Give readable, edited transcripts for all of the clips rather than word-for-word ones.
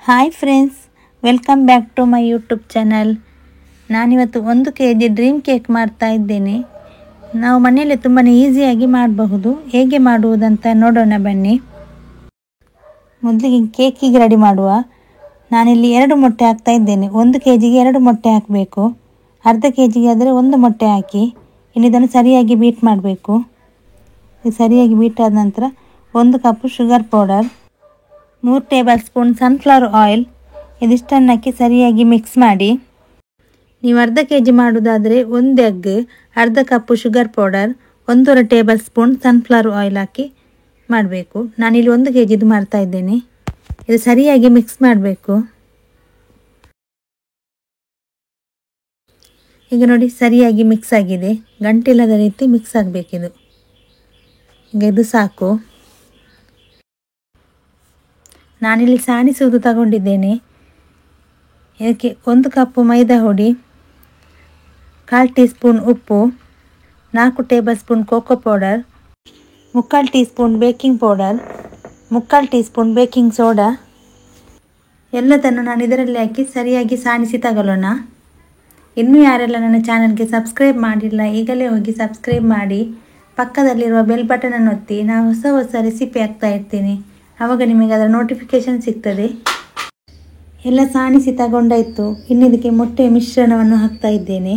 Hi friends, welcome back to my YouTube channel. ನಾನಿವತ್ತು 1 kg dream cake ಮಾಡ್ತಾ ಇದ್ದೇನೆ. ನಾವು ಮನೆಯಲ್ಲೇ ತುಂಬಾ ಈಸಿಯಾಗಿ ಮಾಡಬಹುದು. ಹೇಗೆ ಮಾಡುವುದಂತ ನೋಡೋಣ ಬನ್ನಿ. ಮೊದಲಿಗೆ ಕೇಕಿಗೆ ರೆಡಿ ಮಾಡುವ. ನಾನಿಲ್ಲಿ 2 ಮೊಟ್ಟೆ ಹಾಕ್ತಾ ಇದ್ದೇನೆ. 1 kgಗೆ 2 ಮೊಟ್ಟೆ ಹಾಕಬೇಕು. ಅರ್ಧ kgಗೆ ಆದರೆ 1 ಮೊಟ್ಟೆ ಹಾಕಿ. ಇನ್ನು ಇದನ್ನು ಸರಿಯಾಗಿ ಬೀಟ್ ಮಾಡಬೇಕು. ಸರಿಯಾಗಿ ಬೀಟ್ ಆದ ನಂತರ 1 cup sugar powder, 3 table spoon sunflower oil ಇದಿಷ್ಟನ್ನು ಹಾಕಿ ಸರಿಯಾಗಿ ಮಿಕ್ಸ್ ಮಾಡಿ. ನೀವು ಅರ್ಧ kg ಮಾಡೋದಾದರೆ 1 ಎಗ್, ಅರ್ಧ cup sugar powder, 1.5 tablespoon sunflower oil ಹಾಕಿ ಮಾಡಬೇಕು. ನಾನಿಲ್ಲಿ 1 kgದು ಮಾಡ್ತಾ ಇದ್ದೇನೆ. ಇದು ಸರಿಯಾಗಿ ಮಿಕ್ಸ್ ಮಾಡಬೇಕು. ಈಗ ನೋಡಿ, ಸರಿಯಾಗಿ ಮಿಕ್ಸ್ ಆಗಿದೆ. ಗಂಟಿಲ್ಲದ ರೀತಿ ಮಿಕ್ಸ್ ಆಗಬೇಕಿದು. ಈಗ ಇದು ಸಾಕು. ನಾನಿಲ್ಲಿ ಸಾಣಿಸುವುದು ತಗೊಂಡಿದ್ದೇನೆ. ಇದಕ್ಕೆ 1 ಕಪ್ ಮೈದಾ ಹುಡಿ, 1/4 ಟೀ ಸ್ಪೂನ್ ಉಪ್ಪು, 4 table spoon cocoa powder, 3/4 tea spoon baking powder, 3/4 tea spoon baking soda ಎಲ್ಲದನ್ನು ನಾನು ಇದರಲ್ಲಿ ಹಾಕಿ ಸರಿಯಾಗಿ ಸಾಣಿಸಿ ತಗೊಳ್ಳೋಣ. ಇನ್ನೂ ಯಾರೆಲ್ಲ ನನ್ನ ಚಾನಲ್ಗೆ ಸಬ್ಸ್ಕ್ರೈಬ್ ಮಾಡಿಲ್ಲ, ಈಗಲೇ ಹೋಗಿ ಸಬ್ಸ್ಕ್ರೈಬ್ ಮಾಡಿ, ಪಕ್ಕದಲ್ಲಿರುವ ಬೆಲ್ ಬಟನನ್ನು ಒತ್ತಿ. ನಾನು ಹೊಸ ರೆಸಿಪಿ ಹಾಕ್ತಾ ಇರ್ತೀನಿ, ಆವಾಗ ನಿಮಗೆ ಅದರ ನೋಟಿಫಿಕೇಷನ್ ಸಿಗ್ತದೆ. ಎಲ್ಲ ಸಾಣಿಸಿ ತಗೊಂಡಾಯಿತು. ಇನ್ನು ಇದಕ್ಕೆ ಮೊಟ್ಟೆ ಮಿಶ್ರಣವನ್ನು ಹಾಕ್ತಾ ಇದ್ದೇನೆ.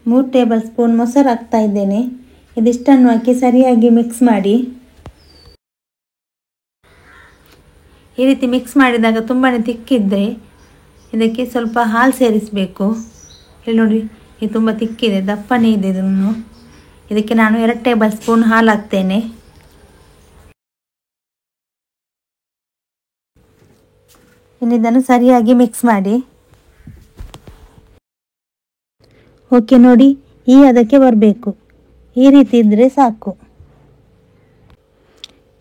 ಮೂರು ಟೇಬಲ್ ಸ್ಪೂನ್ ಮೊಸರು ಹಾಕ್ತಾ ಇದ್ದೇನೆ. ಇದಿಷ್ಟನ್ನು ಹಾಕಿ ಸರಿಯಾಗಿ ಮಿಕ್ಸ್ ಮಾಡಿ. ಈ ರೀತಿ ಮಿಕ್ಸ್ ಮಾಡಿದಾಗ ತುಂಬಾ ತಿಕ್ಕಿದ್ರೆ ಇದಕ್ಕೆ ಸ್ವಲ್ಪ ಹಾಲು ಸೇರಿಸಬೇಕು. ಇಲ್ಲಿ ನೋಡಿ, ಇದು ತುಂಬ ತಿಕ್ಕಿದೆ, ದಪ್ಪನೇ ಇದೆ. ಇದಕ್ಕೆ ನಾನು 2 ಟೇಬಲ್ ಸ್ಪೂನ್ ಹಾಲು ಹಾಕ್ತೇನೆ. ಇನ್ನು ಇದನ್ನು ಸರಿಯಾಗಿ ಮಿಕ್ಸ್ ಮಾಡಿ. ಓಕೆ, ನೋಡಿ ಈ ಅದಕ್ಕೆ ಬರಬೇಕು. ಈ ರೀತಿ ಇದ್ದರೆ ಸಾಕು.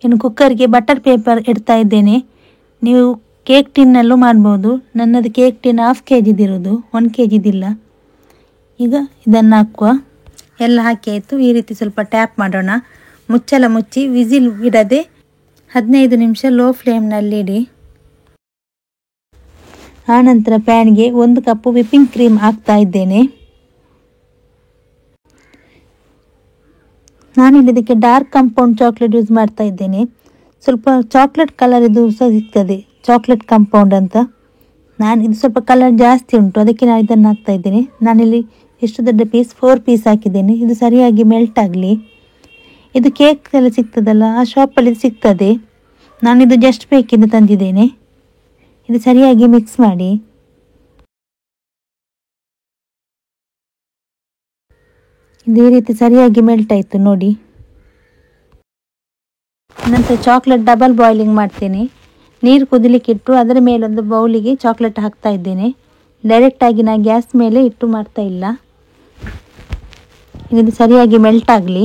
ಇನ್ನು ಕುಕ್ಕರ್ಗೆ ಬಟರ್ ಪೇಪರ್ ಇಡ್ತಾ ಇದ್ದೇನೆ. ನೀವು ಕೇಕ್ ಟಿನ್ನಲ್ಲೂ ಮಾಡ್ಬೋದು. ನನ್ನದು ಕೇಕ್ ಟಿನ್ 1/2 kgದಿರೋದು, 1 kgದಿಲ್ಲ. ಈಗ ಇದನ್ನು ಹಾಕುವ. ಎಲ್ಲ ಹಾಕಿ ಆಯಿತು. ಈ ರೀತಿ ಸ್ವಲ್ಪ ಟ್ಯಾಪ್ ಮಾಡೋಣ. ಮುಚ್ಚಳ ಮುಚ್ಚಿ ವಿಸಿಲ್ ಇಡದೆ 15 ನಿಮಿಷ ಲೋ ಫ್ಲೇಮ್ನಲ್ಲಿ ಇಡಿ. ಆನಂತರ ಪ್ಯಾನ್ಗೆ 1 ಕಪ್ ವಿಪ್ಪಿಂಗ್ ಕ್ರೀಮ್ ಹಾಕ್ತಾ ಇದ್ದೇನೆ. ನಾನಿಲ್ಲಿ ಇದಕ್ಕೆ ಡಾರ್ಕ್ ಕಾಂಪೌಂಡ್ ಚಾಕ್ಲೇಟ್ ಯೂಸ್ ಮಾಡ್ತಾ ಇದ್ದೇನೆ. ಸ್ವಲ್ಪ ಚಾಕ್ಲೇಟ್ ಕಲರ್ ಇದು ಸಹ ಸಿಗ್ತದೆ, ಚಾಕ್ಲೇಟ್ ಕಾಂಪೌಂಡ್ ಅಂತ. ಇದು ಸ್ವಲ್ಪ ಕಲರ್ ಜಾಸ್ತಿ ಉಂಟು, ಅದಕ್ಕೆ ನಾನು ಇದನ್ನು ಹಾಕ್ತಾ ಇದ್ದೇನೆ. ನಾನಿಲ್ಲಿ ಎಷ್ಟು ದೊಡ್ಡ ಪೀಸ್ 4 ಪೀಸ್ ಹಾಕಿದ್ದೇನೆ. ಇದು ಸರಿಯಾಗಿ ಮೆಲ್ಟ್ ಆಗಲಿ. ಇದು ಕೇಕ್ ಎಲ್ಲ ಸಿಗ್ತದಲ್ಲ, ಆ ಶಾಪಲ್ಲಿ ಸಿಗ್ತದೆ. ನಾನಿದು ಜಸ್ಟ್ ಬೇಕಿಂದ ತಂದಿದ್ದೇನೆ. ಇದು ಸರಿಯಾಗಿ ಮಿಕ್ಸ್ ಮಾಡಿ. ಇದೇ ರೀತಿ ಸರಿಯಾಗಿ ಮೆಲ್ಟ್ ಆಯಿತು ನೋಡಿ. ನಂತರ ಚಾಕ್ಲೇಟ್ ಡಬಲ್ ಬಾಯ್ಲಿಂಗ್ ಮಾಡ್ತೇನೆ. ನೀರು ಕುದಿಲಿಕ್ಕಿಟ್ಟು ಅದರ ಮೇಲೊಂದು ಬೌಲಿಗೆ ಚಾಕ್ಲೇಟ್ ಹಾಕ್ತಾ ಇದ್ದೇನೆ. ಡೈರೆಕ್ಟಾಗಿ ನಾನು ಗ್ಯಾಸ್ ಮೇಲೆ ಇಟ್ಟು ಮಾಡ್ತಾ ಇಲ್ಲ. ಇದು ಸರಿಯಾಗಿ ಮೆಲ್ಟ್ ಆಗಲಿ.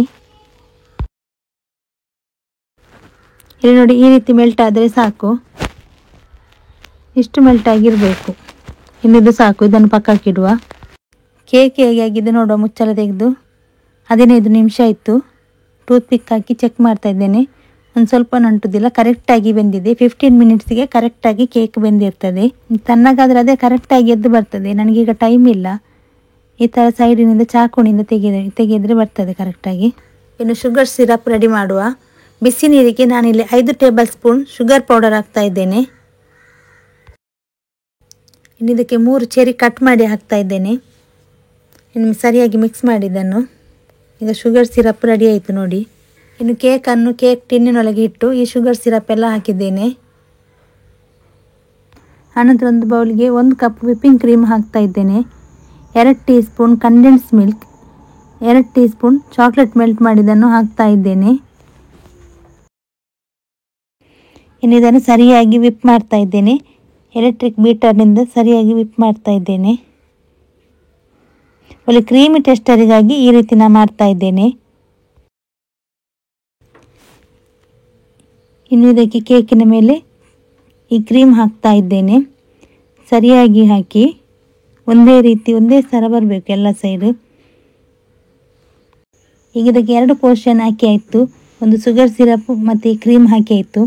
ಇಲ್ಲಿ ನೋಡಿ, ಈ ರೀತಿ ಮೆಲ್ಟ್ ಆದರೆ ಸಾಕು. ಇಷ್ಟು ಮೆಲ್ಟ್ ಆಗಿರಬೇಕು. ಇನ್ನಿದು ಸಾಕು. ಇದನ್ನು ಪಕ್ಕಕ್ಕಿಡುವ. ಕೇಕ್ ಹೇಗೆ ಆಗಿದೆ ನೋಡುವ. ಮುಚ್ಚಳ ತೆಗೆದು 15 ನಿಮಿಷ ಆಯಿತು. ಟೂತ್ ಪಿಕ್ ಹಾಕಿ ಚೆಕ್ ಮಾಡ್ತಾ ಇದ್ದೇನೆ. ಒಂದು ಸ್ವಲ್ಪ ನಂಟುದಿಲ್ಲ, ಕರೆಕ್ಟಾಗಿ ಬೆಂದಿದೆ. 15 ಮಿನಿಟ್ಸಿಗೆ ಕರೆಕ್ಟಾಗಿ ಕೇಕ್ ಬೆಂದಿರ್ತದೆ. ತಣ್ಣಗಾದರೆ ಅದೇ ಕರೆಕ್ಟಾಗಿ ಎದ್ದು ಬರ್ತದೆ. ನನಗೀಗ ಟೈಮ್ ಇಲ್ಲ. ಈ ಥರ ಸೈಡಿನಿಂದ ಚಾಕುನಿಂದ ತೆಗೆದರೆ ಬರ್ತದೆ ಕರೆಕ್ಟಾಗಿ. ಇನ್ನು ಶುಗರ್ ಸಿರಪ್ ರೆಡಿ ಮಾಡುವ. ಬಿಸಿ ನೀರಿಗೆ ನಾನಿಲ್ಲಿ 5 ಟೇಬಲ್ ಸ್ಪೂನ್ ಶುಗರ್ ಪೌಡರ್ ಹಾಕ್ತಾ ಇದ್ದೇನೆ. ಇನ್ನು ಇದಕ್ಕೆ 3 ಚೆರಿ ಕಟ್ ಮಾಡಿ ಹಾಕ್ತಾ ಇದ್ದೇನೆ. ಇನ್ನು ಸರಿಯಾಗಿ ಮಿಕ್ಸ್ ಮಾಡಿದ್ದನ್ನು. ಈಗ ಶುಗರ್ ಸಿರಪ್ ರೆಡಿ ಆಯಿತು ನೋಡಿ. ಇನ್ನು ಕೇಕನ್ನು ಕೇಕ್ ಟಿನ್ನಿನೊಳಗೆ ಇಟ್ಟು ಈ ಶುಗರ್ ಸಿರಪ್ ಎಲ್ಲ ಹಾಕಿದ್ದೇನೆ. ಆನಂತರ ಒಂದು ಬೌಲ್ಗೆ 1 ಕಪ್ ವಿಪ್ಪಿಂಗ್ ಕ್ರೀಮ್ ಹಾಕ್ತಾ ಇದ್ದೇನೆ. 2 tea spoon condense milk, 2 tea spoon chocolate melt ಮಾಡಿದ್ದನ್ನು ಹಾಕ್ತಾ ಇದ್ದೇನೆ. ಇನ್ನು ಇದನ್ನು ಸರಿಯಾಗಿ ವಿಪ್ ಮಾಡ್ತಾ ಇದ್ದೇನೆ. ಎಲೆಕ್ಟ್ರಿಕ್ ಬೀಟರ್ನಿಂದ ಸರಿಯಾಗಿ ವಿಪ್ ಮಾಡ್ತಾ ಇದ್ದೇನೆ. ಒಳ್ಳೆ ಕ್ರೀಮಿ ಟೆಕ್ಸ್ಚರಿಗಾಗಿ ಈ ರೀತಿ ನಾನು ಮಾಡ್ತಾ ಇದ್ದೇನೆ. ಇನ್ನು ಇದಕ್ಕೆ ಕೇಕಿನ ಮೇಲೆ ಈ ಕ್ರೀಮ್ ಹಾಕ್ತಾ ಇದ್ದೇನೆ. ಸರಿಯಾಗಿ ಹಾಕಿ ಒಂದೇ ಸರ ಬರಬೇಕು ಎಲ್ಲ ಸೈಡು. ಈಗ ಇದಕ್ಕೆ 2 ಪೋರ್ಷನ್ ಹಾಕಿ ಆಯಿತು. ಒಂದು ಶುಗರ್ ಸಿರಪ್ ಮತ್ತು ಕ್ರೀಮ್ ಹಾಕಿ ಆಯಿತು.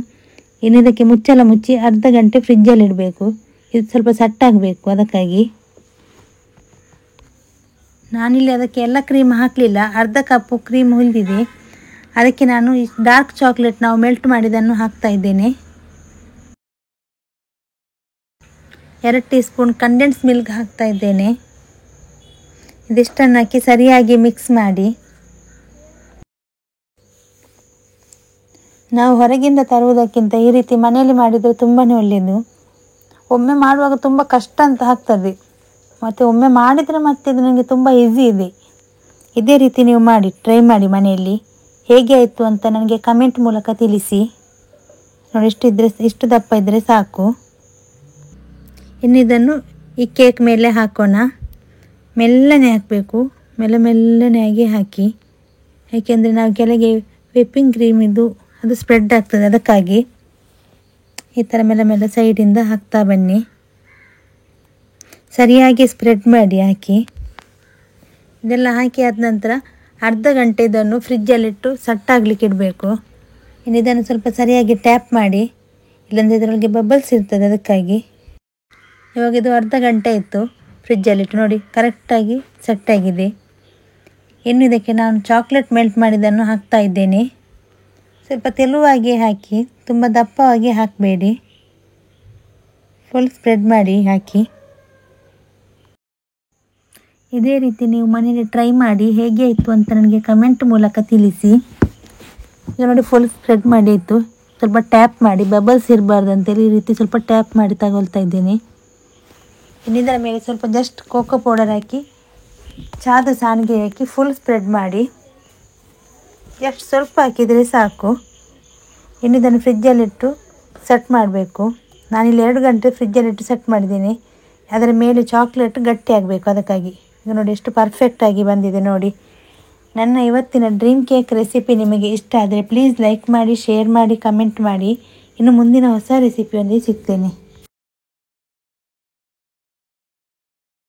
ಇನ್ನು ಇದಕ್ಕೆ ಮುಚ್ಚಳ ಮುಚ್ಚಿ ಅರ್ಧ ಗಂಟೆ ಫ್ರಿಜ್ಜಲ್ಲಿ ಇಡಬೇಕು. ಇದು ಸ್ವಲ್ಪ ಸಟ್ಟಾಗಬೇಕು, ಅದಕ್ಕಾಗಿ ನಾನಿಲ್ಲಿ ಅದಕ್ಕೆ ಎಲ್ಲ ಕ್ರೀಮ್ ಹಾಕಲಿಲ್ಲ. ಅರ್ಧ ಕಪ್ಪು ಕ್ರೀಮ್ ಉಳಿದಿದೆ, ಅದಕ್ಕೆ ನಾನು ಡಾರ್ಕ್ ಚಾಕ್ಲೇಟ್ ನಾವು ಮೆಲ್ಟ್ ಮಾಡಿದ್ದನ್ನು ಹಾಕ್ತಾ ಇದ್ದೇನೆ. 2 ಟೀ ಸ್ಪೂನ್ ಕಂಡೆನ್ಸ್ ಮಿಲ್ಕ್ ಹಾಕ್ತಾ ಇದ್ದೇನೆ. ಇದಿಷ್ಟನ್ನು ಹಾಕಿ ಸರಿಯಾಗಿ ಮಿಕ್ಸ್ ಮಾಡಿ. ನಾವು ಹೊರಗಿಂದ ತರುವುದಕ್ಕಿಂತ ಈ ರೀತಿ ಮನೆಯಲ್ಲಿ ಮಾಡಿದರೆ ತುಂಬಾ ಒಳ್ಳೆಯದು. ಒಮ್ಮೆ ಮಾಡುವಾಗ ತುಂಬ ಕಷ್ಟ ಅಂತ ಆಗ್ತದೆ, ಮತ್ತು ಒಮ್ಮೆ ಮಾಡಿದರೆ ಮತ್ತೆ ಇದು ನನಗೆ ತುಂಬ ಈಸಿ ಇದೆ. ಇದೇ ರೀತಿ ನೀವು ಮಾಡಿ ಟ್ರೈ ಮಾಡಿ ಮನೆಯಲ್ಲಿ. ಹೇಗೆ ಆಯಿತು ಅಂತ ನನಗೆ ಕಮೆಂಟ್ ಮೂಲಕ ತಿಳಿಸಿ. ನೋಡಿ, ಇಷ್ಟು ದಪ್ಪ ಇದ್ದರೆ ಸಾಕು. ಇನ್ನು ಇದನ್ನು ಈ ಕೇಕ್ ಮೇಲೆ ಹಾಕೋಣ. ಮೆಲ್ಲನೆ ಹಾಕಬೇಕು, ಮೆಲ್ಲನೆ ಆಗಿ ಹಾಕಿ. ಏಕೆಂದರೆ ನಾವು ಕೆಳಗೆ ವಿಪ್ಪಿಂಗ್ ಕ್ರೀಮ್ ಅದು ಸ್ಪ್ರೆಡ್ ಆಗ್ತದೆ, ಅದಕ್ಕಾಗಿ ಈ ಥರ ಮೆಲ್ಲ ಸೈಡಿಂದ ಹಾಕ್ತಾ ಬನ್ನಿ. ಸರಿಯಾಗಿ ಸ್ಪ್ರೆಡ್ ಮಾಡಿ ಹಾಕಿ. ಇದೆಲ್ಲ ಹಾಕಿ ಆದ ನಂತರ ಅರ್ಧ ಗಂಟೆ ಇದನ್ನು ಫ್ರಿಜ್ಜಲ್ಲಿಟ್ಟು ಸಟ್ಟಾಗಲಿಕ್ಕೆ ಇಡಬೇಕು. ಇನ್ನು ಇದನ್ನು ಸ್ವಲ್ಪ ಸರಿಯಾಗಿ ಟ್ಯಾಪ್ ಮಾಡಿ, ಇಲ್ಲಾಂದರೆ ಇದರೊಳಗೆ ಬಬಲ್ಸ್ ಇರ್ತದೆ, ಅದಕ್ಕಾಗಿ. ಇವಾಗ ಇದು ಅರ್ಧ ಗಂಟೆ ಇತ್ತು ಫ್ರಿಜ್ಜಲ್ಲಿಟ್ಟು. ನೋಡಿ, ಕರೆಕ್ಟಾಗಿ ಸೆಟ್ಟಾಗಿದೆ. ಇನ್ನು ಇದಕ್ಕೆ ನಾನು ಚಾಕ್ಲೇಟ್ ಮೆಲ್ಟ್ ಮಾಡಿದ್ದನ್ನು ಹಾಕ್ತಾ ಇದ್ದೇನೆ. ಸ್ವಲ್ಪ ತೆಳುವಾಗಿ ಹಾಕಿ, ತುಂಬ ದಪ್ಪವಾಗಿ ಹಾಕಬೇಡಿ. ಫುಲ್ ಸ್ಪ್ರೆಡ್ ಮಾಡಿ ಹಾಕಿ. ಇದೇ ರೀತಿ ನೀವು ಮನೆಯಲ್ಲಿ ಟ್ರೈ ಮಾಡಿ ಹೇಗೆ ಆಯಿತು ಅಂತ ನನಗೆ ಕಮೆಂಟ್ ಮೂಲಕ ತಿಳಿಸಿ. ಈಗ ನೋಡಿ, ಫುಲ್ ಸ್ಪ್ರೆಡ್ ಮಾಡಿ ಆಯಿತು. ಸ್ವಲ್ಪ ಟ್ಯಾಪ್ ಮಾಡಿ, ಬಬಲ್ಸ್ ಇರಬಾರ್ದು ಅಂತೇಳಿ ಈ ರೀತಿ ಸ್ವಲ್ಪ ಟ್ಯಾಪ್ ಮಾಡಿ ತಗೊಳ್ತಾ ಇದ್ದೇನೆ. ಇನ್ನಿದರ ಮೇಲೆ ಸ್ವಲ್ಪ ಜಸ್ಟ್ ಕೋಕೋ ಪೌಡರ್ ಹಾಕಿ, ಚಾದ ಸಾಣಿಗೆ ಹಾಕಿ ಫುಲ್ ಸ್ಪ್ರೆಡ್ ಮಾಡಿ. ಎಷ್ಟು ಸ್ವಲ್ಪ ಹಾಕಿದರೆ ಸಾಕು. ಇನ್ನು ಇದನ್ನು ಫ್ರಿಜ್ಜಲ್ಲಿಟ್ಟು ಸೆಟ್ ಮಾಡಬೇಕು. ನಾನಿಲ್ಲಿ 2 ಗಂಟೆ ಫ್ರಿಜ್ಜಲ್ಲಿಟ್ಟು ಸೆಟ್ ಮಾಡಿದ್ದೇನೆ. ಅದರ ಮೇಲೆ ಚಾಕ್ಲೇಟ್ ಗಟ್ಟಿ ಆಗಬೇಕು, ಅದಕ್ಕಾಗಿ. ಈಗ ನೋಡಿ ಎಷ್ಟು ಪರ್ಫೆಕ್ಟಾಗಿ ಬಂದಿದೆ ನೋಡಿ. ನನ್ನ ಇವತ್ತಿನ ಡ್ರೀಮ್ ಕೇಕ್ ರೆಸಿಪಿ ನಿಮಗೆ ಇಷ್ಟ ಆದರೆ ಪ್ಲೀಸ್ ಲೈಕ್ ಮಾಡಿ, ಶೇರ್ ಮಾಡಿ, ಕಮೆಂಟ್ ಮಾಡಿ. ಇನ್ನು ಮುಂದಿನ ಹೊಸ ರೆಸಿಪಿಯೊಂದಿಗೆ ಸಿಗ್ತೇನೆ.